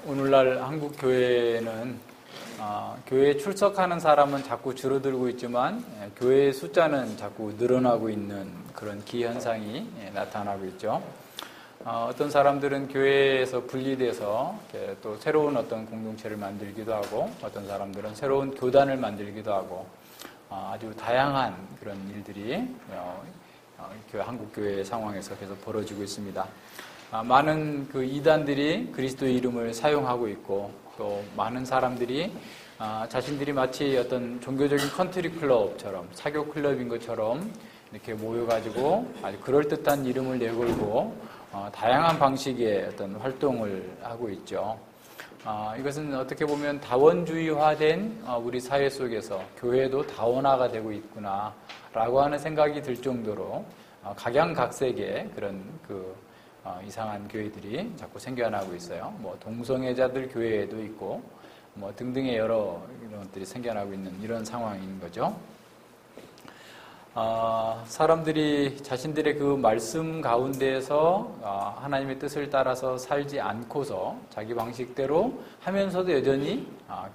오늘날 한국 교회는 교회에 출석하는 사람은 자꾸 줄어들고 있지만 교회의 숫자는 자꾸 늘어나고 있는 그런 기현상이 나타나고 있죠. 어떤 사람들은 교회에서 분리돼서 또 새로운 어떤 공동체를 만들기도 하고, 어떤 사람들은 새로운 교단을 만들기도 하고, 아주 다양한 그런 일들이 한국 교회 상황에서 계속 벌어지고 있습니다. 많은 그 이단들이 그리스도의 이름을 사용하고 있고, 또 많은 사람들이 자신들이 마치 어떤 종교적인 컨트리 클럽처럼, 사교 클럽인 것처럼 이렇게 모여가지고 아주 그럴듯한 이름을 내걸고 다양한 방식의 어떤 활동을 하고 있죠. 이것은 어떻게 보면 다원주의화된 우리 사회 속에서 교회도 다원화가 되고 있구나라고 하는 생각이 들 정도로 각양각색의 그런 이상한 교회들이 자꾸 생겨나고 있어요. 뭐 동성애자들 교회에도 있고, 뭐 등등의 여러 이런 것들이 생겨나고 있는 이런 상황인 거죠. 사람들이 자신들의 그 말씀 가운데에서 하나님의 뜻을 따라서 살지 않고서 자기 방식대로 하면서도 여전히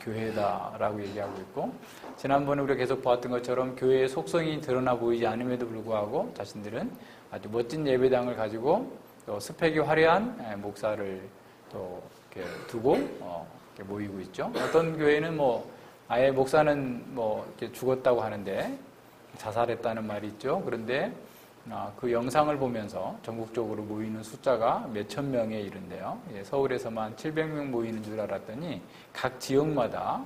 교회다라고 얘기하고 있고, 지난번에 우리가 계속 보았던 것처럼 교회의 속성이 드러나 보이지 않음에도 불구하고 자신들은 아주 멋진 예배당을 가지고 또 스펙이 화려한 목사를 또 이렇게 두고 이렇게 모이고 있죠. 어떤 교회는 뭐 아예 목사는 뭐 이렇게 죽었다고 하는데 자살했다는 말이 있죠. 그런데 그 영상을 보면서 전국적으로 모이는 숫자가 몇천 명에 이른데요. 서울에서만 700명 모이는 줄 알았더니 각 지역마다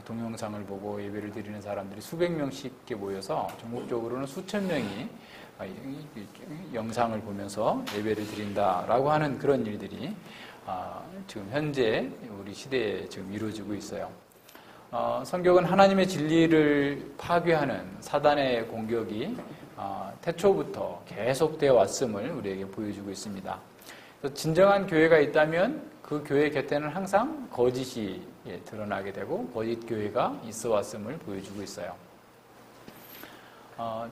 동영상을 보고 예배를 드리는 사람들이 수백 명씩 모여서 전국적으로는 수천 명이 영상을 보면서 예배를 드린다라고 하는 그런 일들이 지금 현재 우리 시대에 지금 이루어지고 있어요. 성경은 하나님의 진리를 파괴하는 사단의 공격이 태초부터 계속되어 왔음을 우리에게 보여주고 있습니다. 진정한 교회가 있다면 그 교회 곁에는 항상 거짓이 드러나게 되고 거짓 교회가 있어 왔음을 보여주고 있어요.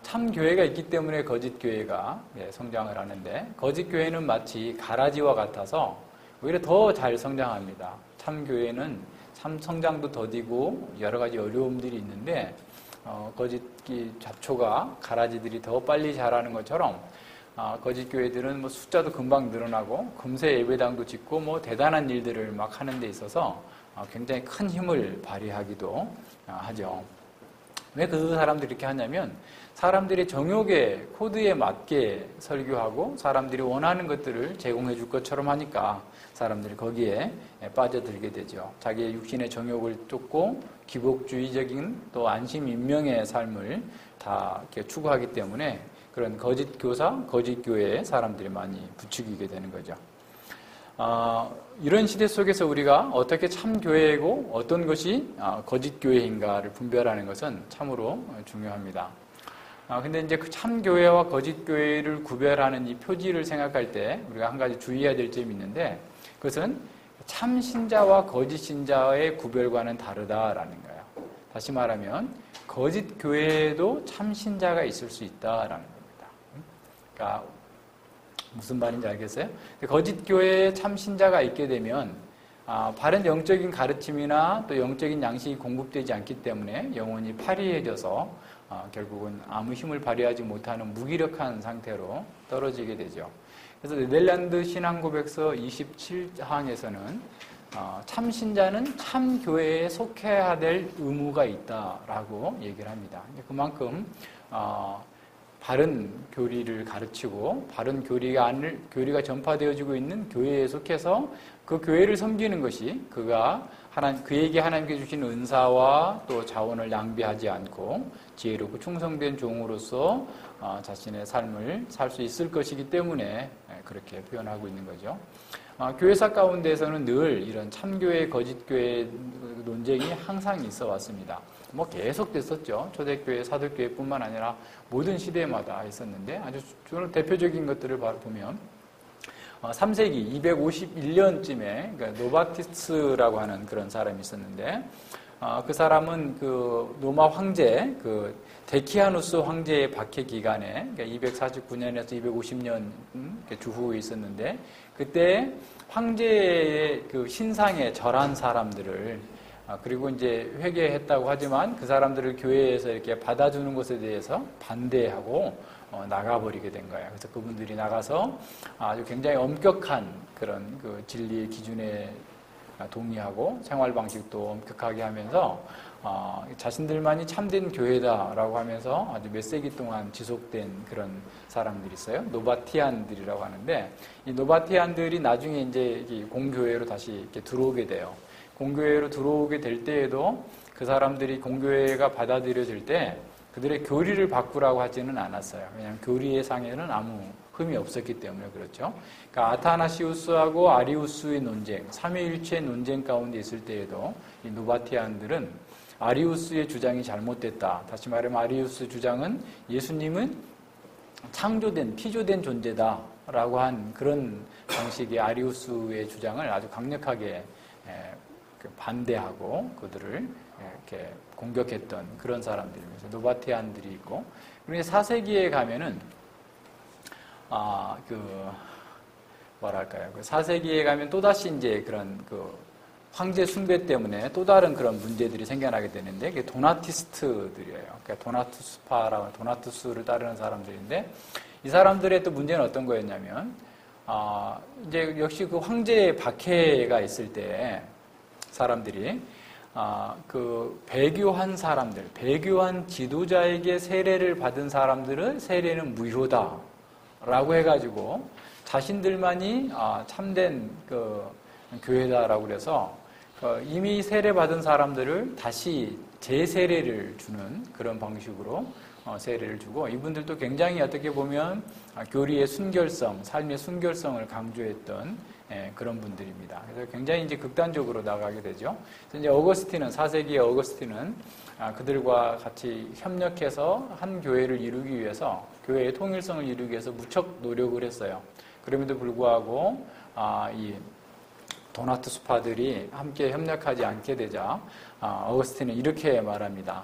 참 교회가 있기 때문에 거짓 교회가 성장을 하는데, 거짓 교회는 마치 가라지와 같아서 오히려 더 잘 성장합니다. 참 교회는 참 성장도 더디고 여러 가지 어려움들이 있는데 거짓 잡초가 가라지들이 더 빨리 자라는 것처럼 거짓 교회들은 뭐 숫자도 금방 늘어나고 금세 예배당도 짓고 뭐 대단한 일들을 막 하는 데 있어서 굉장히 큰 힘을 발휘하기도 하죠. 왜 그 사람들이 이렇게 하냐면 사람들이 정욕의 코드에 맞게 설교하고 사람들이 원하는 것들을 제공해 줄 것처럼 하니까 사람들이 거기에 빠져들게 되죠. 자기의 육신의 정욕을 쫓고 기복주의적인 또 안심인명의 삶을 다 이렇게 추구하기 때문에 그런 거짓 교사, 거짓 교회에 사람들이 많이 부추기게 되는 거죠. 이런 시대 속에서 우리가 어떻게 참 교회이고 어떤 것이 거짓 교회인가를 분별하는 것은 참으로 중요합니다. 근데 이제 그 참 교회와 거짓 교회를 구별하는 이 표지를 생각할 때 우리가 한 가지 주의해야 될 점이 있는데, 그것은 참 신자와 거짓 신자의 구별과는 다르다라는 거예요. 다시 말하면 거짓 교회에도 참 신자가 있을 수 있다라는 겁니다. 그러니까 무슨 말인지 알겠어요? 거짓 교회에 참 신자가 있게 되면 바른 영적인 가르침이나 또 영적인 양식이 공급되지 않기 때문에 영혼이 파리해져서 결국은 아무 힘을 발휘하지 못하는 무기력한 상태로 떨어지게 되죠. 그래서 네덜란드 신앙고백서 27항에서는 참 신자는 참 교회에 속해야 될 의무가 있다라고 얘기를 합니다. 그만큼 바른 교리를 가르치고 바른 교리가 전파되어지고 있는 교회에 속해서 그 교회를 섬기는 것이 그에게 하나님께 주신 은사와 또 자원을 낭비하지 않고 지혜롭고 충성된 종으로서 자신의 삶을 살 수 있을 것이기 때문에 그렇게 표현하고 있는 거죠. 교회사 가운데에서는 늘 이런 참교회, 거짓교회 논쟁이 항상 있어 왔습니다. 뭐 계속 됐었죠. 초대교회, 사도교회뿐만 아니라 모든 시대마다 있었는데, 아주 주로 대표적인 것들을 보면 3세기 251년쯤에 노바티스라고 하는 그런 사람이 있었는데, 그 사람은 그 로마 황제, 그 데키아누스 황제의 박해 기간에, 그러니까 249년에서 250년 주후에 있었는데, 그때 황제의 그 신상에 절한 사람들을 그리고 이제 회개했다고 하지만 그 사람들을 교회에서 이렇게 받아주는 것에 대해서 반대하고 나가버리게 된 거예요. 그래서 그분들이 나가서 아주 굉장히 엄격한 그런 그 진리의 기준에 동의하고 생활 방식도 엄격하게 하면서 자신들만이 참된 교회다라고 하면서 아주 몇 세기 동안 지속된 그런 사람들이 있어요. 노바티안들이라고 하는데 이 노바티안들이 나중에 이제 공교회로 다시 이렇게 들어오게 돼요. 공교회로 들어오게 될 때에도 그 사람들이 공교회가 받아들여질 때 그들의 교리를 바꾸라고 하지는 않았어요. 왜냐하면 교리의 상에는 아무 흠이 없었기 때문에 그렇죠. 그러니까 아타나시우스하고 아리우스의 논쟁, 삼위일체의 논쟁 가운데 있을 때에도 이 노바티안들은 아리우스의 주장이 잘못됐다. 다시 말하면 아리우스 주장은 예수님은 창조된, 피조된 존재다라고 한 그런 방식의 아리우스의 주장을 아주 강력하게 반대하고 그들을 이렇게 공격했던 그런 사람들이면서 노바티안들이 있고, 그리고 4세기에 가면은 뭐랄까요? 4세기에 가면 또다시 이제 그런 그 황제 숭배 때문에 또 다른 그런 문제들이 생겨나게 되는데, 그게 도나티스트들이에요. 그러니까 도나투스파라고, 도나투스를 따르는 사람들인데, 이 사람들의 또 문제는 어떤 거였냐면, 이제 역시 그 황제의 박해가 있을 때 사람들이 그 배교한 사람들, 배교한 지도자에게 세례를 받은 사람들은 세례는 무효다라고 해가지고 자신들만이 참된 그 교회다라고 그래서 이미 세례 받은 사람들을 다시 재세례를 주는 그런 방식으로 세례를 주고, 이분들도 굉장히 어떻게 보면 교리의 순결성, 삶의 순결성을 강조했던 그런 분들입니다. 그래서 굉장히 이제 극단적으로 나가게 되죠. 그래서 이제 어거스틴은, 4세기의 어거스틴은 그들과 같이 협력해서 한 교회를 이루기 위해서, 교회의 통일성을 이루기 위해서 무척 노력을 했어요. 그럼에도 불구하고 이 도나투스파들이 함께 협력하지 않게 되자 어거스틴은 이렇게 말합니다.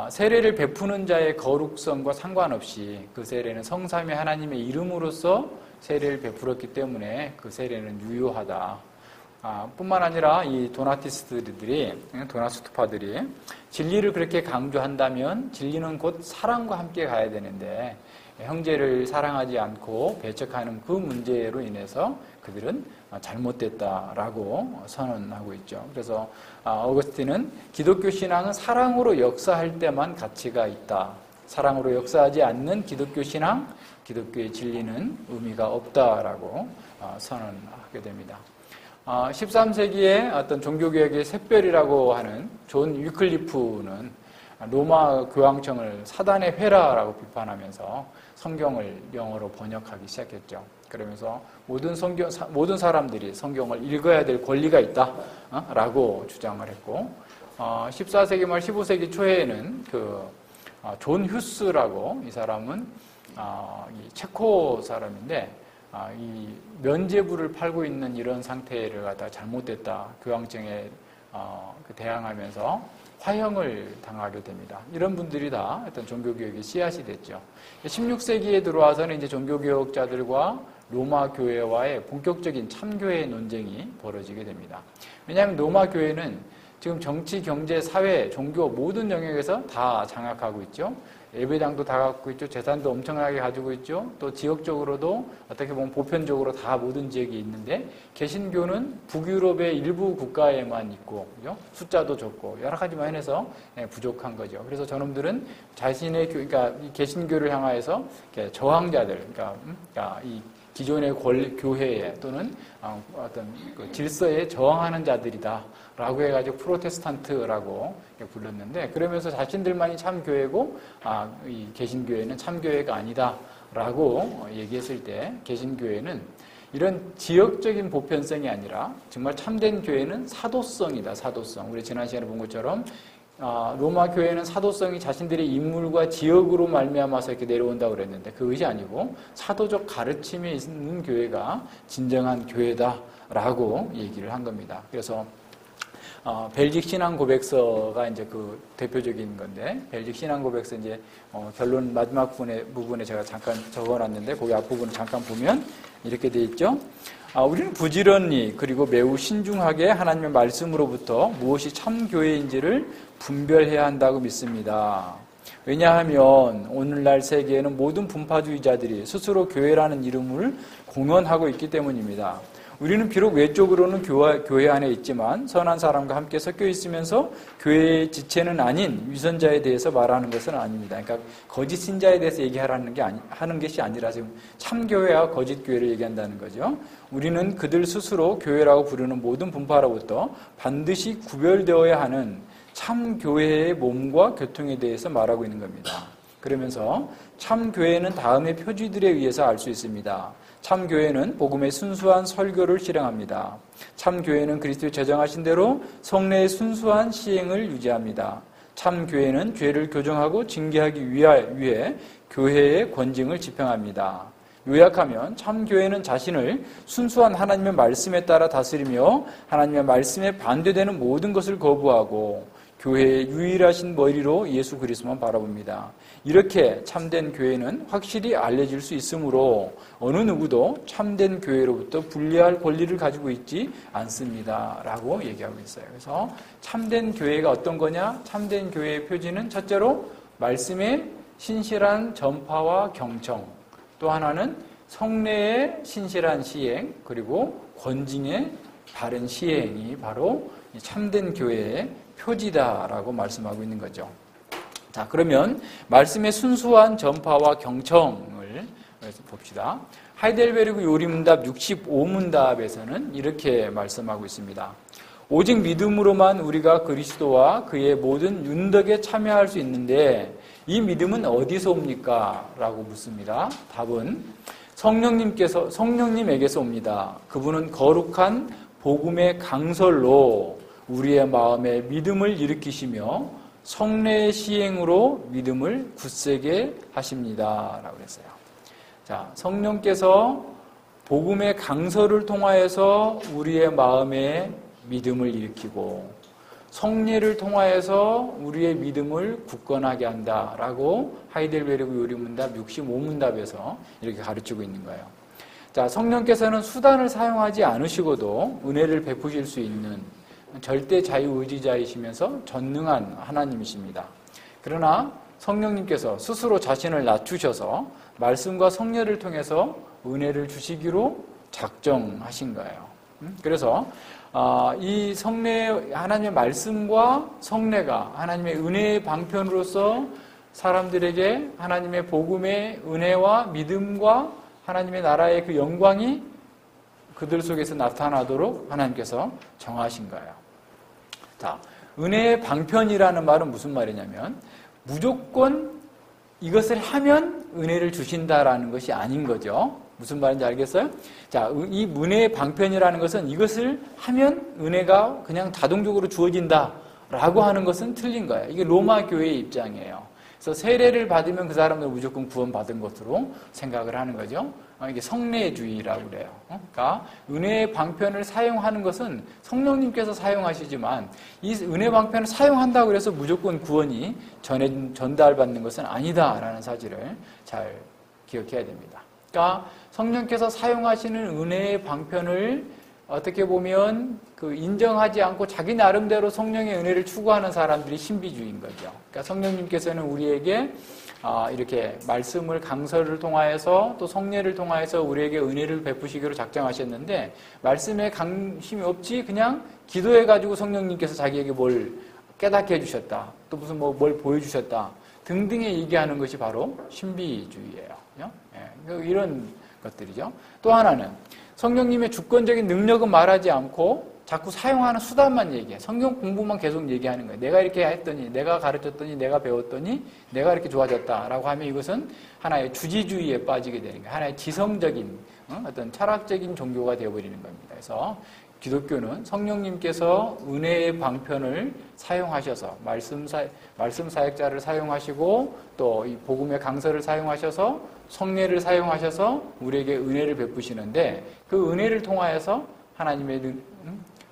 세례를 베푸는 자의 거룩성과 상관없이 그 세례는 성삼위 하나님의 이름으로서 세례를 베풀었기 때문에 그 세례는 유효하다. 뿐만 아니라 이 도나티스트들이, 도나투스파들이 진리를 그렇게 강조한다면 진리는 곧 사랑과 함께 가야 되는데, 형제를 사랑하지 않고 배척하는 그 문제로 인해서 그들은 잘못됐다라고 선언하고 있죠. 그래서 어거스틴은 기독교 신앙은 사랑으로 역사할 때만 가치가 있다. 사랑으로 역사하지 않는 기독교 신앙, 기독교의 진리는 의미가 없다라고 선언하게 됩니다. 13세기에 어떤 종교개혁의 샛별이라고 하는 존 위클리프는 로마 교황청을 사단의 회라라고 비판하면서 성경을 영어로 번역하기 시작했죠. 그러면서 모든 사람들이 성경을 읽어야 될 권리가 있다라고 주장을 했고, 14세기 말 15세기 초에는 존 휴스라고, 이 사람은 이 체코 사람인데 이 면죄부를 팔고 있는 이런 상태를 갖다 잘못됐다, 교황청에 대항하면서 화형을 당하게 됩니다. 이런 분들이 다 어떤 종교개혁의 씨앗이 됐죠. 16세기에 들어와서는 이제 종교개혁자들과 로마 교회와의 본격적인 참교회 논쟁이 벌어지게 됩니다. 왜냐하면 로마 교회는 지금 정치, 경제, 사회, 종교 모든 영역에서 다 장악하고 있죠. 예배당도 다 갖고 있죠. 재산도 엄청나게 가지고 있죠. 또 지역적으로도 어떻게 보면 보편적으로 다 모든 지역이 있는데, 개신교는 북유럽의 일부 국가에만 있고, 그죠? 숫자도 적고 여러 가지 면에서 부족한 거죠. 그래서 저놈들은 자신의 그러니까 이 개신교를 향하여서 저항자들, 그러니까 이 기존의 교회에 또는 어떤 그 질서에 저항하는 자들이다라고 해가지고 프로테스탄트라고 불렀는데, 그러면서 자신들만이 참 교회고 이 개신교회는 참 교회가 아니다라고 얘기했을 때, 개신교회는 이런 지역적인 보편성이 아니라 정말 참된 교회는 사도성이다. 사도성. 우리 지난 시간에 본 것처럼 로마 교회는 사도성이 자신들의 인물과 지역으로 말미암아서 이렇게 내려온다고 그랬는데, 그것이 아니고 사도적 가르침이 있는 교회가 진정한 교회다라고 얘기를 한 겁니다. 그래서 벨직 신앙 고백서가 이제 그 대표적인 건데, 벨직 신앙 고백서 이제 결론 마지막 부분에 제가 잠깐 적어놨는데, 거기 앞부분을 잠깐 보면 이렇게 돼 있죠. 우리는 부지런히 그리고 매우 신중하게 하나님의 말씀으로부터 무엇이 참 교회인지를 분별해야 한다고 믿습니다. 왜냐하면 오늘날 세계에는 모든 분파주의자들이 스스로 교회라는 이름을 공언하고 있기 때문입니다. 우리는 비록 외적으로는 교회 안에 있지만 선한 사람과 함께 섞여 있으면서 교회의 지체는 아닌 위선자에 대해서 말하는 것은 아닙니다. 그러니까 거짓 신자에 대해서 얘기하는 것이 아니라 지금 참교회와 거짓 교회를 얘기한다는 거죠. 우리는 그들 스스로 교회라고 부르는 모든 분파로부터 반드시 구별되어야 하는 참교회의 몸과 교통에 대해서 말하고 있는 겁니다. 그러면서 참교회는 다음의 표지들에 의해서 알 수 있습니다. 참교회는 복음의 순수한 설교를 실행합니다. 참교회는 그리스도의 제정하신 대로 성례의 순수한 시행을 유지합니다. 참교회는 죄를 교정하고 징계하기 위해 교회의 권징을 집행합니다. 요약하면 참교회는 자신을 순수한 하나님의 말씀에 따라 다스리며 하나님의 말씀에 반대되는 모든 것을 거부하고 교회의 유일하신 머리로 예수 그리스도만 바라봅니다. 이렇게 참된 교회는 확실히 알려질 수 있으므로 어느 누구도 참된 교회로부터 분리할 권리를 가지고 있지 않습니다. 라고 얘기하고 있어요. 그래서 참된 교회가 어떤 거냐? 참된 교회의 표지는 첫째로 말씀의 신실한 전파와 경청, 또 하나는 성례의 신실한 시행, 그리고 권징의 바른 시행이 바로 참된 교회의 표지다라고 말씀하고 있는 거죠. 자, 그러면 말씀의 순수한 전파와 경청을 봅시다. 하이델베르그 요리문답 65문답에서는 이렇게 말씀하고 있습니다. 오직 믿음으로만 우리가 그리스도와 그의 모든 윤덕에 참여할 수 있는데 이 믿음은 어디서 옵니까? 라고 묻습니다. 답은 성령님에게서 옵니다. 그분은 거룩한 복음의 강설로 우리의 마음에 믿음을 일으키시며 성례의 시행으로 믿음을 굳세게 하십니다. 라고 했어요. 자, 성령께서 복음의 강설을 통하여서 우리의 마음에 믿음을 일으키고 성례를 통하여서 우리의 믿음을 굳건하게 한다라고 하이델베르그 요리문답 65문답에서 이렇게 가르치고 있는 거예요. 자, 성령께서는 수단을 사용하지 않으시고도 은혜를 베푸실 수 있는 절대 자유의지자이시면서 전능한 하나님이십니다. 그러나 성령님께서 스스로 자신을 낮추셔서 말씀과 성례를 통해서 은혜를 주시기로 작정하신 거예요. 그래서 이 성례, 하나님의 말씀과 성례가 하나님의 은혜의 방편으로서 사람들에게 하나님의 복음의 은혜와 믿음과 하나님의 나라의 그 영광이 그들 속에서 나타나도록 하나님께서 정하신 거예요. 자, 은혜의 방편이라는 말은 무슨 말이냐면 무조건 이것을 하면 은혜를 주신다라는 것이 아닌 거죠. 무슨 말인지 알겠어요? 자, 이 은혜의 방편이라는 것은 이것을 하면 은혜가 그냥 자동적으로 주어진다라고 하는 것은 틀린 거예요. 이게 로마 교회의 입장이에요. 그래서 세례를 받으면 그 사람은 무조건 구원받은 것으로 생각을 하는 거죠. 이게 성례주의라고 그래요. 그러니까 은혜의 방편을 사용하는 것은 성령님께서 사용하시지만 이 은혜 방편을 사용한다고 해서 무조건 구원이 전달받는 것은 아니다라는 사실을 잘 기억해야 됩니다. 그러니까 성령께서 사용하시는 은혜의 방편을 어떻게 보면 인정하지 않고 자기 나름대로 성령의 은혜를 추구하는 사람들이 신비주의인 거죠. 그러니까 성령님께서는 우리에게 이렇게 말씀을 강설을 통하여서 또 성례를 통하여서 우리에게 은혜를 베푸시기로 작정하셨는데 말씀에 강심이 없지 그냥 기도해가지고 성령님께서 자기에게 뭘 깨닫게 해주셨다. 또 무슨 뭘 보여주셨다. 등등의 얘기하는 것이 바로 신비주의예요. 이런 것들이죠. 또 하나는 성령님의 주권적인 능력은 말하지 않고 자꾸 사용하는 수단만 얘기해. 성경 공부만 계속 얘기하는 거예요. 내가 이렇게 했더니, 내가 가르쳤더니, 내가 배웠더니, 내가 이렇게 좋아졌다라고 하면 이것은 하나의 주지주의에 빠지게 되는 거예요. 하나의 지성적인 어떤 철학적인 종교가 되어버리는 겁니다. 그래서 기독교는 성령님께서 은혜의 방편을 사용하셔서 말씀 사역자를 사용하시고 또 이 복음의 강서를 사용하셔서 성례를 사용하셔서 우리에게 은혜를 베푸시는데 그 은혜를 통하여서 하나님의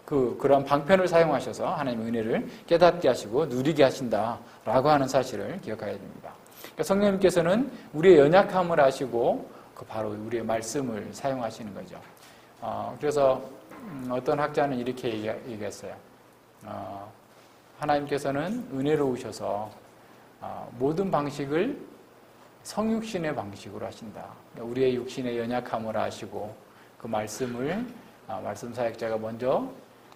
그런 방편을 사용하셔서 하나님의 은혜를 깨닫게 하시고 누리게 하신다라고 하는 사실을 기억해야 됩니다. 그러니까 성령님께서는 우리의 연약함을 아시고 바로 우리의 말씀을 사용하시는 거죠. 그래서 어떤 학자는 이렇게 얘기했어요. 하나님께서는 은혜로우셔서 모든 방식을 성육신의 방식으로 하신다. 우리의 육신의 연약함을 아시고 그 말씀을 말씀 사역자가 먼저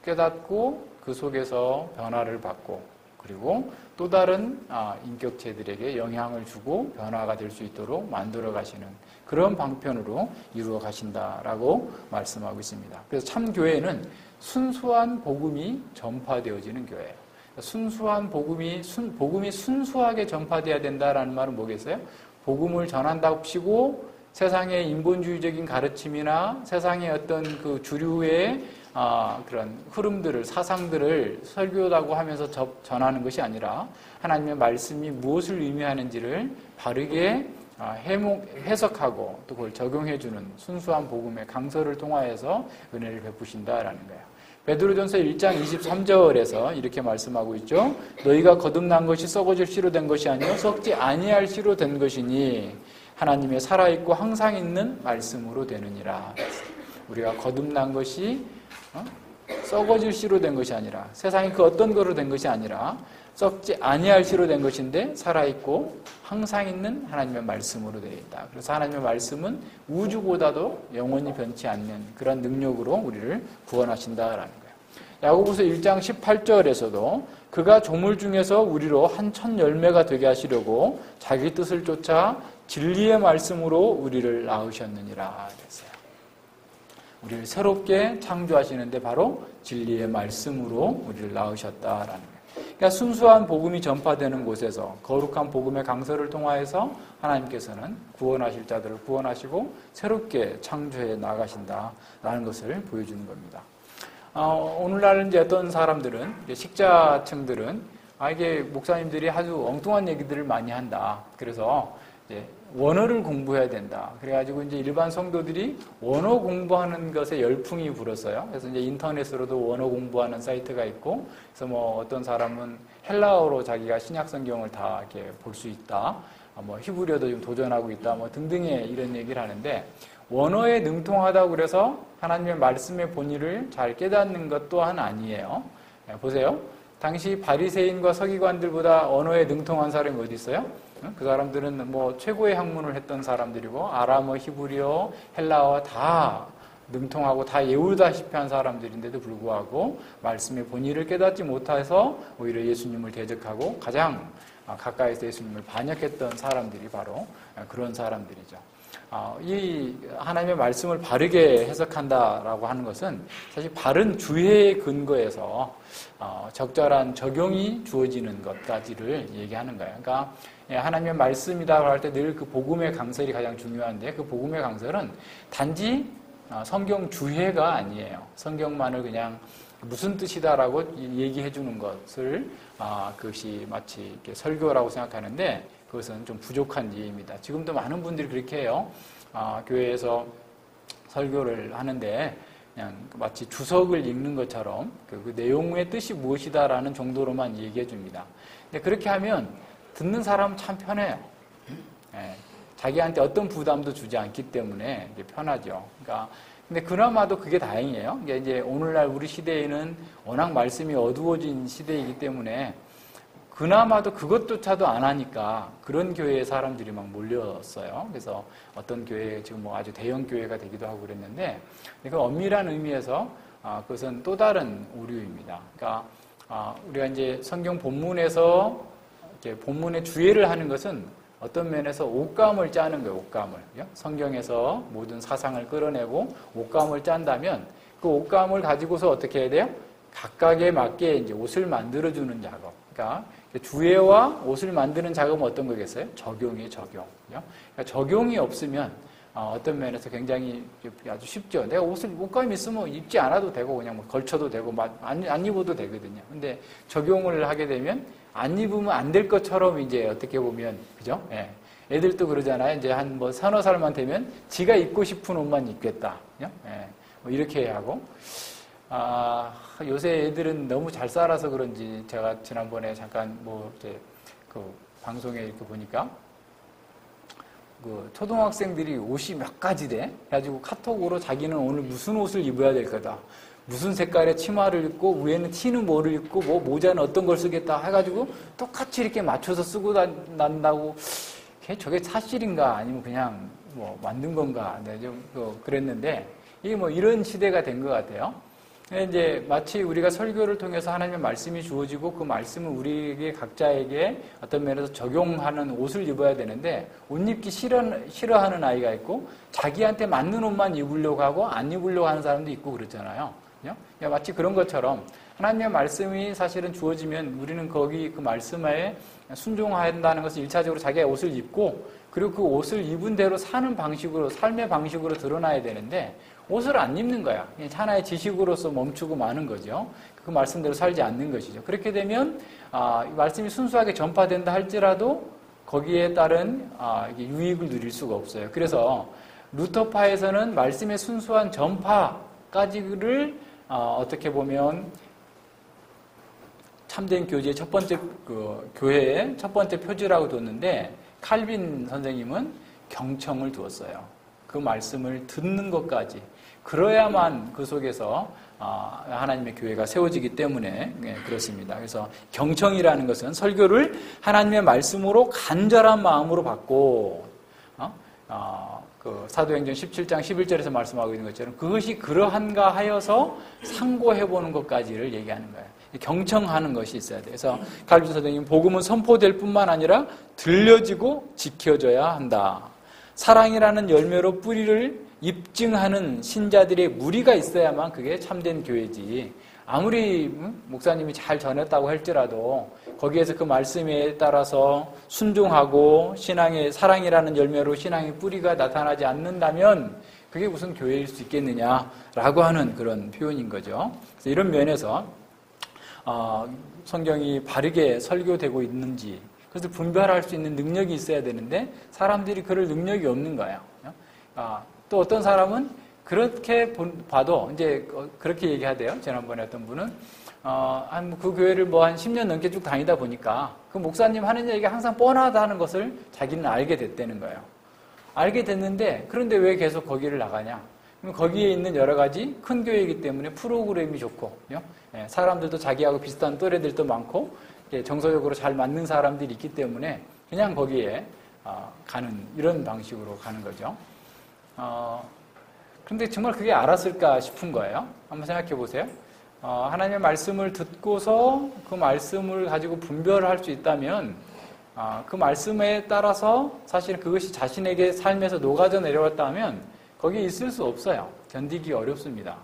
깨닫고 그 속에서 변화를 받고 그리고 또 다른 인격체들에게 영향을 주고 변화가 될 수 있도록 만들어 가시는 그런 방편으로 이루어 가신다라고 말씀하고 있습니다. 그래서 참 교회는 순수한 복음이 전파되어지는 교회예요. 순수한 복음이 순수하게 전파되어야 된다라는 말은 뭐겠어요? 복음을 전한답시고 세상의 인본주의적인 가르침이나 세상의 어떤 그 주류의 그런 흐름들을, 사상들을 설교라고 하면서 전하는 것이 아니라 하나님의 말씀이 무엇을 의미하는지를 바르게 해석하고 또 그걸 적용해주는 순수한 복음의 강서를 통하여서 은혜를 베푸신다라는 거예요. 베드로전서 1장 23절에서 이렇게 말씀하고 있죠. 너희가 거듭난 것이 썩어질 씨로 된 것이 아니요 썩지 아니할 씨로 된 것이니 하나님의 살아있고 항상 있는 말씀으로 되느니라. 우리가 거듭난 것이 썩어질 씨로 된 것이 아니라 세상이 그 어떤 거로 된 것이 아니라 썩지 아니할 씨로 된 것인데 살아있고 항상 있는 하나님의 말씀으로 되어 있다. 그래서 하나님의 말씀은 우주보다도 영원히 변치 않는 그런 능력으로 우리를 구원하신다라는 거예요. 야고보서 1장 18절에서도 그가 조물 중에서 우리로 한 천 열매가 되게 하시려고 자기 뜻을 쫓아 진리의 말씀으로 우리를 낳으셨느니라 그랬어요. 우리를 새롭게 창조하시는데 바로 진리의 말씀으로 우리를 낳으셨다라는 거예요. 그러니까 순수한 복음이 전파되는 곳에서 거룩한 복음의 강서를 통하여서 하나님께서는 구원하실 자들을 구원하시고 새롭게 창조해 나가신다라는 것을 보여주는 겁니다. 오늘날 이제 어떤 사람들은 식자층들은 이게 목사님들이 아주 엉뚱한 얘기들을 많이 한다. 그래서 이제 원어를 공부해야 된다. 그래가지고 이제 일반 성도들이 원어 공부하는 것에 열풍이 불었어요. 그래서 이제 인터넷으로도 원어 공부하는 사이트가 있고, 그래서 뭐 어떤 사람은 헬라어로 자기가 신약 성경을 다 이렇게 볼 수 있다. 뭐 히브리어도 좀 도전하고 있다. 뭐 등등의 이런 얘기를 하는데 원어에 능통하다고 그래서 하나님의 말씀의 본의를 잘 깨닫는 것 또한 아니에요. 보세요. 당시 바리새인과 서기관들보다 언어에 능통한 사람이 어디 있어요? 그 사람들은 뭐 최고의 학문을 했던 사람들이고 아람어, 히브리어, 헬라어 다 능통하고 다 예우다시피 한 사람들인데도 불구하고 말씀의 본의를 깨닫지 못해서 오히려 예수님을 대적하고 가장 가까이서 예수님을 반역했던 사람들이 바로 그런 사람들이죠. 이 하나님의 말씀을 바르게 해석한다라고 하는 것은 사실 바른 주의의 근거에서 적절한 적용이 주어지는 것까지를 얘기하는 거예요. 그러니까 하나님의 말씀이라고 할 때 늘 그 복음의 강설이 가장 중요한데 그 복음의 강설은 단지 성경 주해가 아니에요. 성경만을 그냥 무슨 뜻이다라고 얘기해 주는 것을 그것이 마치 이렇게 설교라고 생각하는데 그것은 좀 부족한 예입니다. 지금도 많은 분들이 그렇게 해요. 교회에서 설교를 하는데 그냥 마치 주석을 읽는 것처럼 그 내용의 뜻이 무엇이다라는 정도로만 얘기해 줍니다. 근데 그렇게 하면 듣는 사람은 참 편해요. 자기한테 어떤 부담도 주지 않기 때문에 이게 편하죠. 그러니까 근데 그나마도 그게 다행이에요. 이제 오늘날 우리 시대에는 워낙 말씀이 어두워진 시대이기 때문에 그나마도 그것조차도 안 하니까 그런 교회에 사람들이 막 몰렸어요. 그래서 어떤 교회 지금 뭐 아주 대형 교회가 되기도 하고 그랬는데 그 엄밀한 의미에서 그것은 또 다른 오류입니다. 그러니까 우리가 이제 성경 본문에서 이렇게 본문의 주의를 하는 것은 어떤 면에서 옷감을 짜는 거예요. 옷감을. 성경에서 모든 사상을 끌어내고 옷감을 짠다면 그 옷감을 가지고서 어떻게 해야 돼요? 각각에 맞게 이제 옷을 만들어주는 작업. 그러니까 주해와 옷을 만드는 작업은 어떤 거겠어요? 적용이에요, 적용. 그러니까 적용이 없으면 어떤 면에서 굉장히 아주 쉽죠. 내가 옷감이 있으면 입지 않아도 되고 그냥 뭐 걸쳐도 되고 안 입어도 되거든요. 근데 적용을 하게 되면 안 입으면 안 될 것처럼 이제 어떻게 보면 그죠? 예. 애들도 그러잖아요. 이제 한 뭐 서너 살만 되면 지가 입고 싶은 옷만 입겠다. 예. 뭐 이렇게 하고. 요새 애들은 너무 잘 살아서 그런지 제가 지난번에 잠깐 뭐 이제 그 방송에 이렇게 보니까 그 초등학생들이 옷이 몇 가지래. 그래가지고 카톡으로 자기는 오늘 무슨 옷을 입어야 될 거다. 무슨 색깔의 치마를 입고 위에는 티는 뭐를 입고 뭐 모자는 어떤 걸 쓰겠다 해가지고 똑같이 이렇게 맞춰서 쓰고 난다고. 저게 사실인가 아니면 그냥 뭐 만든 건가. 네, 좀 그랬는데 이게 뭐 이런 시대가 된 것 같아요. 이제 마치 우리가 설교를 통해서 하나님의 말씀이 주어지고 그 말씀을 우리에게 각자에게 어떤 면에서 적용하는 옷을 입어야 되는데 옷 입기 싫어하는 아이가 있고 자기한테 맞는 옷만 입으려고 하고 안 입으려고 하는 사람도 있고 그렇잖아요. 마치 그런 것처럼 하나님의 말씀이 사실은 주어지면 우리는 거기 그 말씀에 순종한다는 것을 1차적으로 자기의 옷을 입고 그리고 그 옷을 입은 대로 사는 방식으로 삶의 방식으로 드러나야 되는데 옷을 안 입는 거야. 그냥 하나의 지식으로서 멈추고 마는 거죠. 그 말씀대로 살지 않는 것이죠. 그렇게 되면 말씀이 순수하게 전파된다 할지라도 거기에 따른 유익을 누릴 수가 없어요. 그래서 루터파에서는 말씀의 순수한 전파까지를 어떻게 보면 참된 교제의 첫 번째 교회의 첫 번째 표지라고 뒀는데 칼빈 선생님은 경청을 두었어요. 그 말씀을 듣는 것까지. 그래야만 그 속에서 하나님의 교회가 세워지기 때문에 그렇습니다. 그래서 경청이라는 것은 설교를 하나님의 말씀으로 간절한 마음으로 받고 그 사도행전 17장 11절에서 말씀하고 있는 것처럼 그것이 그러한가 하여서 상고해보는 것까지를 얘기하는 거예요. 경청하는 것이 있어야 돼요. 그래서 칼빈 선생님 복음은 선포될 뿐만 아니라 들려지고 지켜져야 한다. 사랑이라는 열매로 뿌리를 입증하는 신자들의 무리가 있어야만 그게 참된 교회지. 아무리 목사님이 잘 전했다고 할지라도 거기에서 그 말씀에 따라서 순종하고 신앙의 사랑이라는 열매로 신앙의 뿌리가 나타나지 않는다면 그게 무슨 교회일 수 있겠느냐라고 하는 그런 표현인 거죠. 그래서 이런 면에서 성경이 바르게 설교되고 있는지 그것을 분별할 수 있는 능력이 있어야 되는데 사람들이 그럴 능력이 없는 거예요. 또 어떤 사람은 그렇게 봐도 이제 그렇게 얘기하대요. 지난번에 어떤 분은 그 교회를 뭐 한 10년 넘게 쭉 다니다 보니까 그 목사님 하는 얘기가 항상 뻔하다는 것을 자기는 알게 됐다는 거예요. 알게 됐는데 그런데 왜 계속 거기를 나가냐? 그럼 거기에 있는 여러 가지 큰 교회이기 때문에 프로그램이 좋고 사람들도 자기하고 비슷한 또래들도 많고 정서적으로 잘 맞는 사람들이 있기 때문에 그냥 거기에 가는 이런 방식으로 가는 거죠. 그런데 정말 그게 알았을까 싶은 거예요. 한번 생각해 보세요. 하나님의 말씀을 듣고서 그 말씀을 가지고 분별할 수 있다면 그 말씀에 따라서 사실 그것이 자신에게 삶에서 녹아져 내려왔다면 거기에 있을 수 없어요. 견디기 어렵습니다.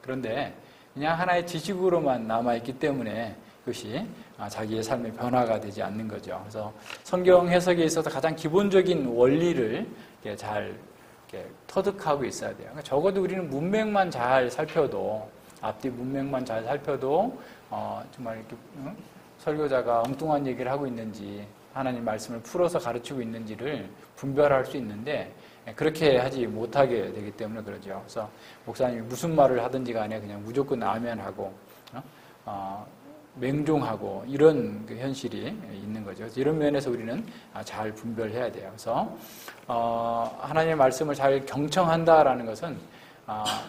그런데 그냥 하나의 지식으로만 남아있기 때문에 그것이 자기의 삶의 변화가 되지 않는 거죠. 그래서 성경 해석에 있어서 가장 기본적인 원리를 잘 터득하고 있어야 돼요. 그러니까 적어도 우리는 문맥만 잘 살펴도 앞뒤 문맥만 잘 살펴도 정말 이렇게 설교자가 엉뚱한 얘기를 하고 있는지 하나님 말씀을 풀어서 가르치고 있는지를 분별할 수 있는데 그렇게 하지 못하게 되기 때문에 그러죠. 그래서 목사님이 무슨 말을 하든지 간에 그냥 무조건 아멘하고 맹종하고 이런 그 현실이 있는 거죠. 그래서 이런 면에서 우리는 잘 분별해야 돼요. 그래서 하나님의 말씀을 잘 경청한다라는 것은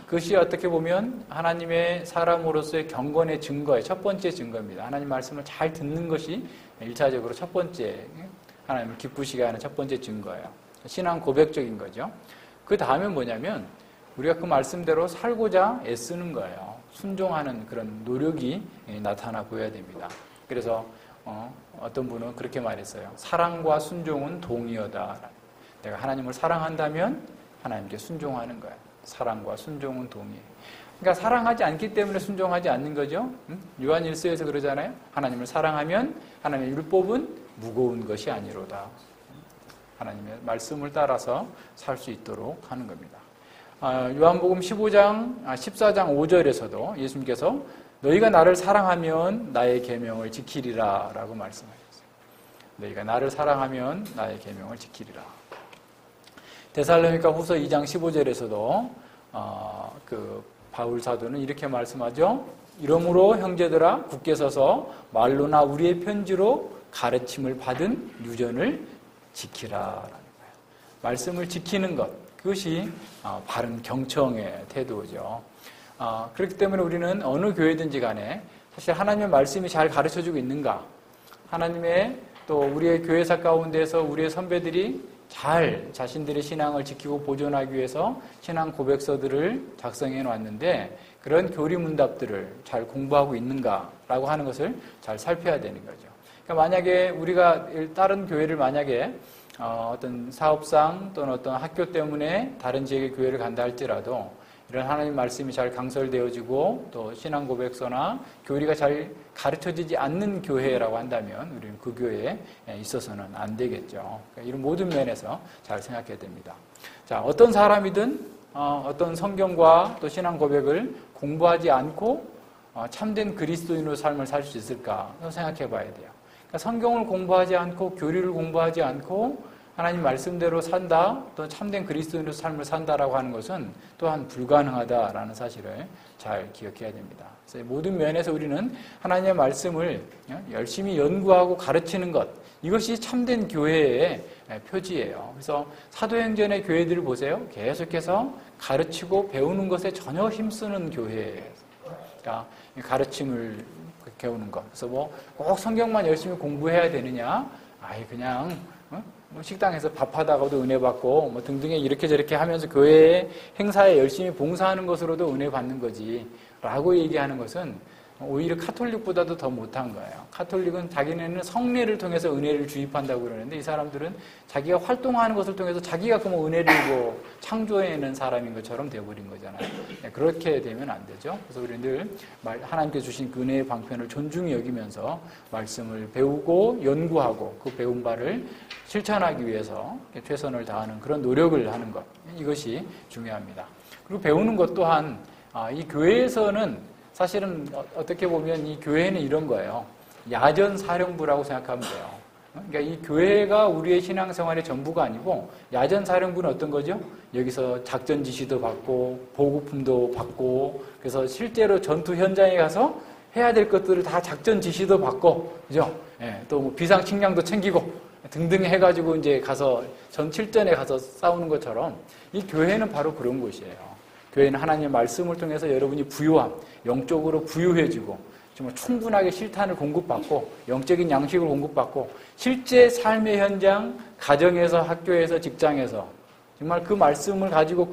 그것이 어떻게 보면 하나님의 사람으로서의 경건의 증거의 첫 번째 증거입니다. 하나님 말씀을 잘 듣는 것이 1차적으로 첫 번째 하나님을 기쁘시게 하는 첫 번째 증거예요. 신앙 고백적인 거죠. 그 다음에 뭐냐면 우리가 그 말씀대로 살고자 애쓰는 거예요. 순종하는 그런 노력이 나타나 보여야 됩니다. 그래서 어떤 분은 그렇게 말했어요. 사랑과 순종은 동의어다. 내가 하나님을 사랑한다면 하나님께 순종하는 거예요. 사랑과 순종은 동의해. 그러니까 사랑하지 않기 때문에 순종하지 않는 거죠. 요한 1서에서 그러잖아요. 하나님을 사랑하면 하나님의 율법은 무거운 것이 아니로다. 하나님의 말씀을 따라서 살 수 있도록 하는 겁니다. 요한복음 14장 5절에서도 예수님께서 너희가 나를 사랑하면 나의 계명을 지키리라 라고 말씀하셨어요. 너희가 나를 사랑하면 나의 계명을 지키리라. 데살로니가 후서 2장 15절에서도 그 바울 사도는 이렇게 말씀하죠. 이러므로 형제들아 굳게 서서 말로나 우리의 편지로 가르침을 받은 유전을 지키라라는 거예요. 말씀을 지키는 것, 그것이 바른 경청의 태도죠. 그렇기 때문에 우리는 어느 교회든지 간에 사실 하나님의 말씀이 잘 가르쳐주고 있는가, 하나님의 또 우리의 교회사 가운데서 우리의 선배들이 잘 자신들의 신앙을 지키고 보존하기 위해서 신앙 고백서들을 작성해 놨는데 그런 교리문답들을 잘 공부하고 있는가라고 하는 것을 잘 살펴야 되는 거죠. 그러니까 만약에 우리가 다른 교회를 만약에 어떤 사업상 또는 어떤 학교 때문에 다른 지역의 교회를 간다 할지라도 이런 하나님 말씀이 잘 강설되어지고 또 신앙 고백서나 교리가 잘 가르쳐지지 않는 교회라고 한다면 우리는 그 교회에 있어서는 안 되겠죠. 그러니까 이런 모든 면에서 잘 생각해야 됩니다. 자, 어떤 사람이든 어떤 성경과 또 신앙 고백을 공부하지 않고 참된 그리스도인으로 삶을 살 수 있을까 생각해 봐야 돼요. 그러니까 성경을 공부하지 않고 교리를 공부하지 않고 하나님 말씀대로 산다, 또 참된 그리스도인으로 삶을 산다라고 하는 것은 또한 불가능하다라는 사실을 잘 기억해야 됩니다. 그래서 모든 면에서 우리는 하나님의 말씀을 열심히 연구하고 가르치는 것, 이것이 참된 교회의 표지예요. 그래서 사도행전의 교회들을 보세요. 계속해서 가르치고 배우는 것에 전혀 힘쓰는 교회예요. 그러니까 가르침을 배우는 것. 그래서 꼭 성경만 열심히 공부해야 되느냐? 그냥 식당에서 밥하다가도 은혜 받고 등등에 이렇게 저렇게 하면서 교회의 행사에 열심히 봉사하는 것으로도 은혜 받는 거지 라고 얘기하는 것은 오히려 카톨릭보다도 더 못한 거예요. 카톨릭은 자기네는 성례를 통해서 은혜를 주입한다고 그러는데 이 사람들은 자기가 활동하는 것을 통해서 자기가 은혜를 창조해내는 사람인 것처럼 되어버린 거잖아요. 그렇게 되면 안 되죠. 그래서 우리는 늘 하나님께서 주신 그 은혜의 방편을 존중히 여기면서 말씀을 배우고 연구하고 그 배운 바를 실천하기 위해서 최선을 다하는 그런 노력을 하는 것, 이것이 중요합니다. 그리고 배우는 것 또한 이 교회에서는 사실은 어떻게 보면 이 교회는 이런 거예요. 야전 사령부라고 생각하면 돼요. 그러니까 이 교회가 우리의 신앙생활의 전부가 아니고 야전 사령부는 어떤 거죠? 여기서 작전 지시도 받고 보급품도 받고 그래서 실제로 전투 현장에 가서 해야 될 것들을 다 작전 지시도 받고, 그죠? 또 비상 식량도 챙기고 등등 해가지고 이제 가서 전칠전에 가서 싸우는 것처럼 이 교회는 바로 그런 곳이에요. 교회는 하나님의 말씀을 통해서 여러분이 부유함, 영적으로 부유해지고 정말 충분하게 실탄을 공급받고 영적인 양식을 공급받고 실제 삶의 현장, 가정에서, 학교에서, 직장에서 정말 그 말씀을 가지고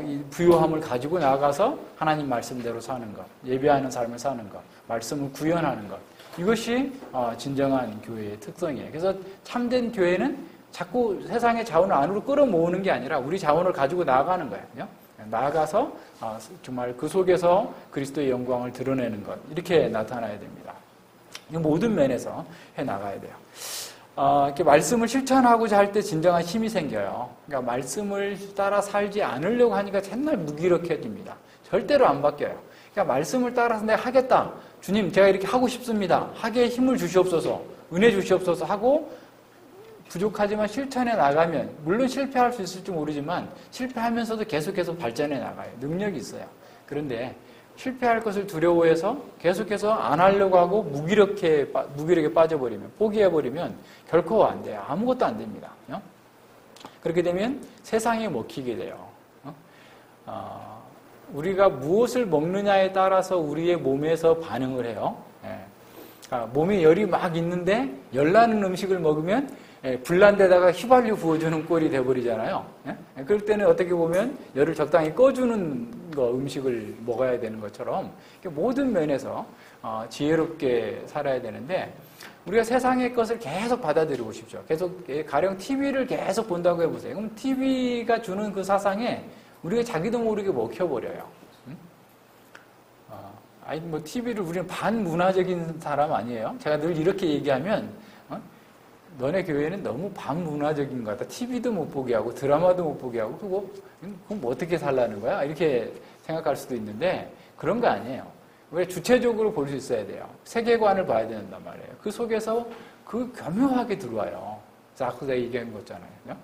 이 부유함을 가지고 나가서 하나님 말씀대로 사는 것, 예배하는 삶을 사는 것, 말씀을 구현하는 것, 이것이 진정한 교회의 특성이에요. 그래서 참된 교회는 자꾸 세상의 자원을 안으로 끌어모으는 게 아니라 우리 자원을 가지고 나아가는 거예요. 나아가서 정말 그 속에서 그리스도의 영광을 드러내는 것, 이렇게 나타나야 됩니다. 이 모든 면에서 해나가야 돼요. 이렇게 말씀을 실천하고자 할 때 진정한 힘이 생겨요. 그러니까 말씀을 따라 살지 않으려고 하니까 정말 무기력해집니다. 절대로 안 바뀌어요. 그러니까 말씀을 따라서 내가 하겠다. 주님, 제가 이렇게 하고 싶습니다. 하게 힘을 주시옵소서, 은혜 주시옵소서 하고 부족하지만 실천해 나가면 물론 실패할 수 있을지 모르지만 실패하면서도 계속해서 발전해 나가요. 능력이 있어요. 그런데 실패할 것을 두려워해서 계속해서 안 하려고 하고 무기력에 빠져버리면, 포기해버리면 결코 안 돼요. 아무것도 안 됩니다. 그렇게 되면 세상에 먹히게 돼요. 우리가 무엇을 먹느냐에 따라서 우리의 몸에서 반응을 해요. 몸에 열이 막 있는데 열나는 음식을 먹으면 불난 데다가 휘발유 부어주는 꼴이 돼버리잖아요. 그럴 때는 어떻게 보면 열을 적당히 꺼주는 음식을 먹어야 되는 것처럼 모든 면에서 지혜롭게 살아야 되는데 우리가 세상의 것을 계속 받아들이고 싶죠. 계속 가령 TV를 계속 본다고 해보세요. 그럼 TV가 주는 그 사상에 우리가 자기도 모르게 먹혀버려요. TV를 우리는 반문화적인 사람 아니에요? 제가 늘 이렇게 얘기하면 너네 교회는 너무 반문화적인 것 같다. TV도 못 보게 하고 드라마도 못 보게 하고 그럼 어떻게 살라는 거야? 이렇게 생각할 수도 있는데 그런 거 아니에요. 왜 주체적으로 볼 수 있어야 돼요. 세계관을 봐야 된단 말이에요. 그 속에서 그 교묘하게 들어와요. 아까 제가 얘기한 거잖아요.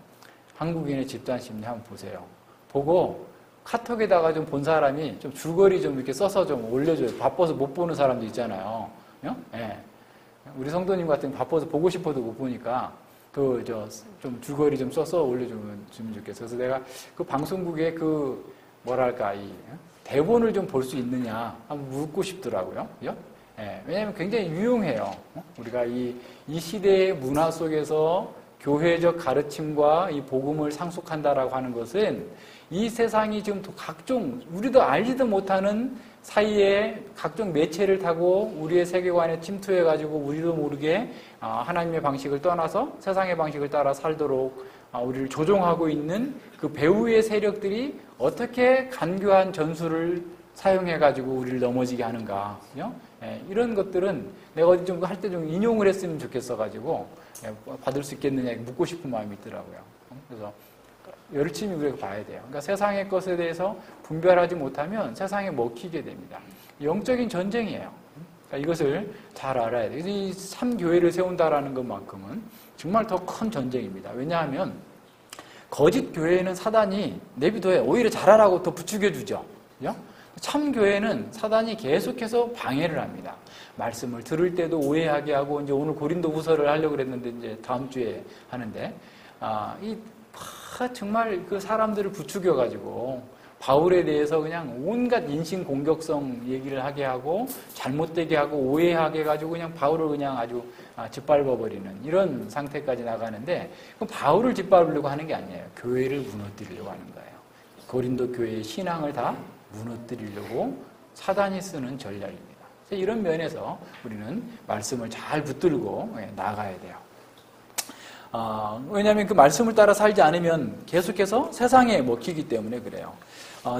한국인의 집단 심리 한번 보세요. 보고 카톡에다가 좀 본 사람이 좀 줄거리 좀 이렇게 써서 좀 올려줘요. 바빠서 못 보는 사람도 있잖아요. 우리 성도님 같은 바빠서 보고 싶어도 못 보니까 좀 줄거리 좀 써서 올려주면 좋겠어. 그래서 내가 그 방송국에 이 대본을 좀 볼 수 있느냐 한번 묻고 싶더라고요. 그죠? 예, 왜냐하면 굉장히 유용해요. 우리가 이 시대의 문화 속에서 교회적 가르침과 이 복음을 상속한다라고 하는 것은 이 세상이 지금 각종 우리도 알지도 못하는 사이에 각종 매체를 타고 우리의 세계관에 침투해가지고 우리도 모르게 하나님의 방식을 떠나서 세상의 방식을 따라 살도록 우리를 조종하고 있는 그 배후의 세력들이 어떻게 간교한 전술을 사용해가지고 우리를 넘어지게 하는가. 예, 이런 것들은 내가 어디 좀 할 때 좀 인용을 했으면 좋겠어가지고 받을 수 있겠느냐 묻고 싶은 마음이 있더라고요. 그래서 열심히 우리가 봐야 돼요. 그러니까 세상의 것에 대해서 분별하지 못하면 세상에 먹히게 됩니다. 영적인 전쟁이에요. 그러니까 이것을 잘 알아야 돼요. 이 3교회를 세운다라는 것만큼은 정말 더 큰 전쟁입니다. 왜냐하면 거짓 교회에는 사단이 내비둬야 오히려 잘하라고 더 부추겨주죠. 그죠? 참 교회는 사단이 계속해서 방해를 합니다. 말씀을 들을 때도 오해하게 하고 이제 오늘 고린도후서를 하려고 그랬는데 이제 다음 주에 하는데 정말 그 사람들을 부추겨 가지고 바울에 대해서 그냥 온갖 인신 공격성 얘기를 하게 하고 잘못되게 하고 오해하게 해가지고 그냥 바울을 그냥 아주 짓밟아 버리는 이런 상태까지 나가는데 그럼 바울을 짓밟으려고 하는 게 아니에요. 교회를 무너뜨리려고 하는 거예요. 고린도 교회의 신앙을 다 무너뜨리려고 사단이 쓰는 전략입니다. 이런 면에서 우리는 말씀을 잘 붙들고 나가야 돼요. 왜냐하면 그 말씀을 따라 살지 않으면 계속해서 세상에 먹히기 때문에 그래요.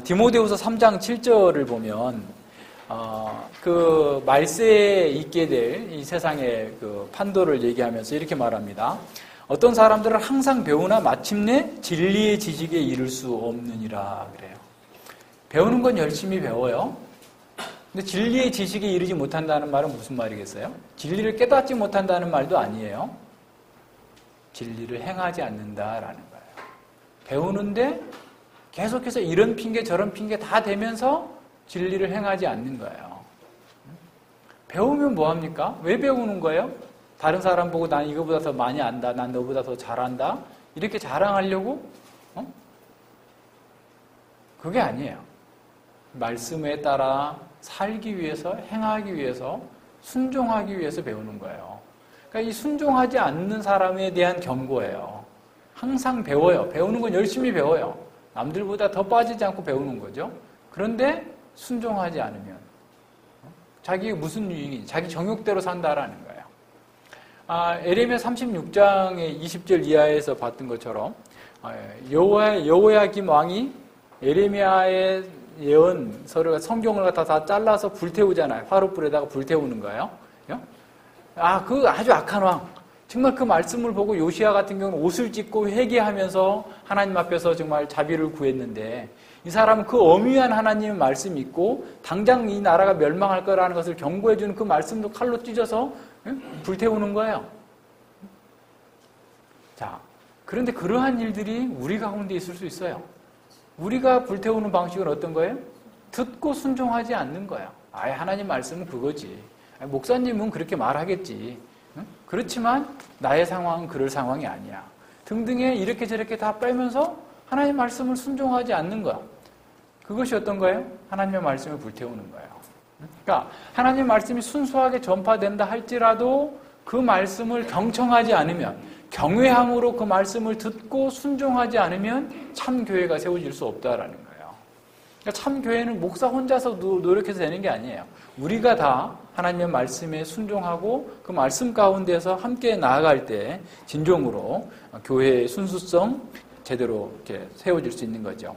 디모데후서 3장 7절을 보면 그 말세에 있게 될 이 세상의 그 판도를 얘기하면서 이렇게 말합니다. 어떤 사람들은 항상 배우나 마침내 진리의 지식에 이를 수 없느니라 그래요. 배우는 건 열심히 배워요. 근데 진리의 지식에 이르지 못한다는 말은 무슨 말이겠어요? 진리를 깨닫지 못한다는 말도 아니에요. 진리를 행하지 않는다라는 거예요. 배우는데 계속해서 이런 핑계 저런 핑계 다 대면서 진리를 행하지 않는 거예요. 배우면 뭐합니까? 왜 배우는 거예요? 다른 사람 보고 난 이거보다 더 많이 안다, 난 너보다 더 잘한다 이렇게 자랑하려고? 그게 아니에요. 말씀에 따라 살기 위해서, 행하기 위해서, 순종하기 위해서 배우는 거예요. 그러니까 이 순종하지 않는 사람에 대한 경고예요. 항상 배워요. 배우는 건 열심히 배워요. 남들보다 더 빠지지 않고 배우는 거죠. 그런데 순종하지 않으면 자기가 무슨 유익인지 자기 정욕대로 산다라는 거예요. 에레미야 36장의 20절 이하에서 봤던 것처럼 여호야김 왕이 에레미야의 예언서를 성경을 갖다 다 잘라서 불태우잖아요. 화롯불에다가 불태우는 거예요. 그 아주 악한 왕. 정말 그 말씀을 보고 요시야 같은 경우는 옷을 찢고 회개하면서 하나님 앞에서 정말 자비를 구했는데 이 사람은 그 엄위한 하나님의 말씀이 있고 당장 이 나라가 멸망할 거라는 것을 경고해주는 그 말씀도 칼로 찢어서 불태우는 거예요. 자, 그런데 그러한 일들이 우리 가운데 있을 수 있어요. 우리가 불태우는 방식은 어떤 거예요? 듣고 순종하지 않는 거예요. 하나님 말씀은 그거지. 목사님은 그렇게 말하겠지. 그렇지만 나의 상황은 그럴 상황이 아니야. 등등의 이렇게 저렇게 다 빼면서 하나님 말씀을 순종하지 않는 거야. 그것이 어떤 거예요? 하나님의 말씀을 불태우는 거예요. 그러니까 하나님 말씀이 순수하게 전파된다 할지라도 그 말씀을 경청하지 않으면 경외함으로 그 말씀을 듣고 순종하지 않으면 참 교회가 세워질 수 없다라는 거예요. 그러니까 참 교회는 목사 혼자서 노력해서 되는 게 아니에요. 우리가 다 하나님의 말씀에 순종하고 그 말씀 가운데서 함께 나아갈 때 진정으로 교회의 순수성 제대로 이렇게 세워질 수 있는 거죠.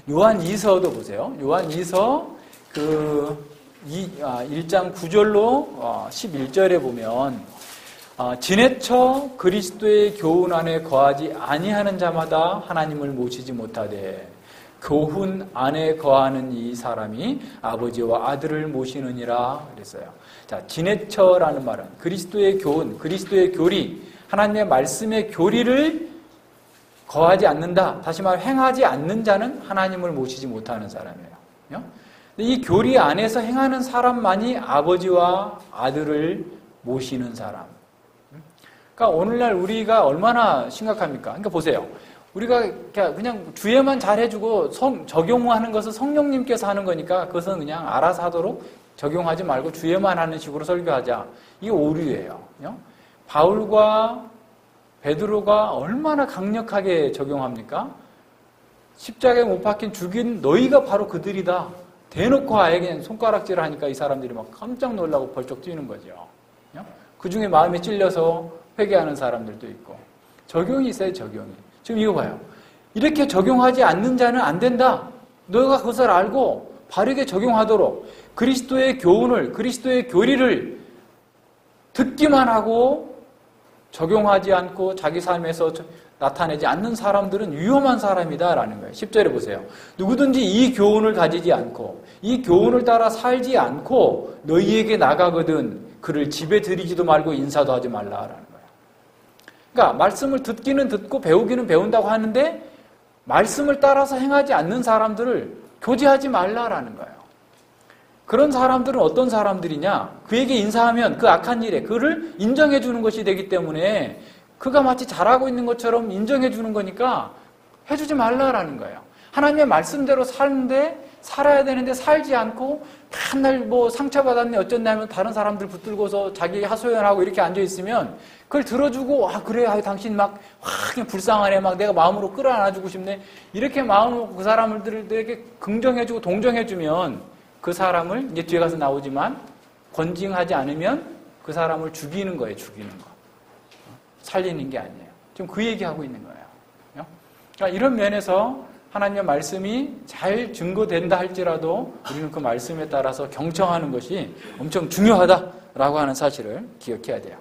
요한 2서도 보세요. 요한 2서 1장 9절로 11절에 보면 지내쳐 그리스도의 교훈 안에 거하지 아니하는 자마다 하나님을 모시지 못하되 교훈 안에 거하는 이 사람이 아버지와 아들을 모시느니라 그랬어요. 자, 지내쳐라는 말은 그리스도의 교훈, 그리스도의 교리, 하나님의 말씀의 교리를 거하지 않는다. 다시 말해 행하지 않는 자는 하나님을 모시지 못하는 사람이에요. 이 교리 안에서 행하는 사람만이 아버지와 아들을 모시는 사람. 그러니까 그러니까 오늘날 우리가 얼마나 심각합니까? 그러니까 보세요. 우리가 그냥 주예만 잘 해주고 적용하는 것은 성령님께서 하는 거니까 그것은 그냥 알아서 하도록 적용하지 말고 주예만 하는 식으로 설교하자. 이게 오류예요. 바울과 베드로가 얼마나 강력하게 적용합니까? 십자가에 못 박힌 죽인 너희가 바로 그들이다. 대놓고 아예 그냥 손가락질을 하니까 이 사람들이 막 깜짝 놀라고 벌쩍 뛰는 거죠. 그 중에 마음에 찔려서 회개하는 사람들도 있고. 적용이 있어요, 적용이. 지금 이거 봐요. 이렇게 적용하지 않는 자는 안 된다. 너희가 그것을 알고 바르게 적용하도록 그리스도의 교훈을, 그리스도의 교리를 듣기만 하고 적용하지 않고 자기 삶에서 나타내지 않는 사람들은 위험한 사람이다라는 거예요. 10절에 보세요. 누구든지 이 교훈을 가지지 않고 이 교훈을 따라 살지 않고 너희에게 나가거든 그를 집에 들이지도 말고 인사도 하지 말라라는 거예요. 그러니까 말씀을 듣기는 듣고 배우기는 배운다고 하는데 말씀을 따라서 행하지 않는 사람들을 교제하지 말라라는 거예요. 그런 사람들은 어떤 사람들이냐? 그에게 인사하면 그 악한 일에 그를 인정해 주는 것이 되기 때문에 그가 마치 잘하고 있는 것처럼 인정해 주는 거니까 해주지 말라라는 거예요. 하나님의 말씀대로 살아야 되는데 살지 않고 맨날 뭐 상처받았네 어쩐냐면 다른 사람들 붙들고서 자기 하소연하고 이렇게 앉아있으면 그걸 들어주고 그래 당신 막 그냥 불쌍하네 막 내가 마음으로 끌어안아주고 싶네 이렇게 마음으로 그 사람들에게 긍정해주고 동정해주면 그 사람을 이제 뒤에 가서 나오지만 권징하지 않으면 그 사람을 죽이는 거예요. 죽이는 거. 살리는 게 아니에요. 지금 그 얘기하고 있는 거예요. 그러니까 이런 면에서 하나님의 말씀이 잘 증거된다 할지라도 우리는 그 말씀에 따라서 경청하는 것이 엄청 중요하다라고 하는 사실을 기억해야 돼요.